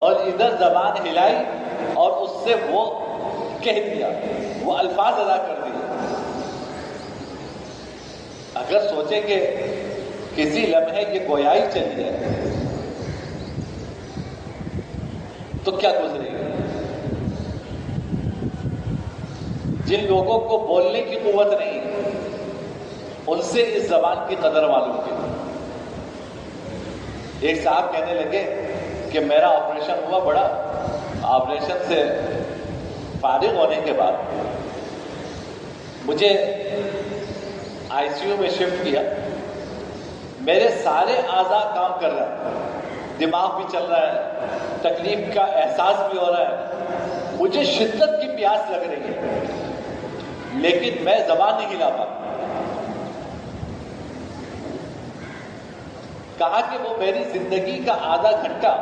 اور ادھر زبان ہلائی اور اس سے وہ کہہ دیا، وہ الفاظ ادا کر دیے۔ اگر سوچیں کہ کسی لمحے یہ گویائی چلی جائے تو کیا گزرے گی؟ جن لوگوں کو بولنے کی قوت نہیں ان سے اس زبان کی قدر معلوم کی۔ ایک صاحب کہنے لگے کہ میرا آپریشن ہوا بڑا، آپریشن سے فارغ ہونے کے بعد مجھے آئی سی یو میں شفٹ کیا، میرے سارے اعضاء کام کر رہے ہیں، دماغ بھی چل رہا ہے، تکلیف کا احساس بھی ہو رہا ہے، مجھے شدت کی پیاس لگ رہی ہے لیکن میں زبان نہیں ہلا پاتا۔ کہا کہ وہ میری زندگی کا آدھا گھنٹہ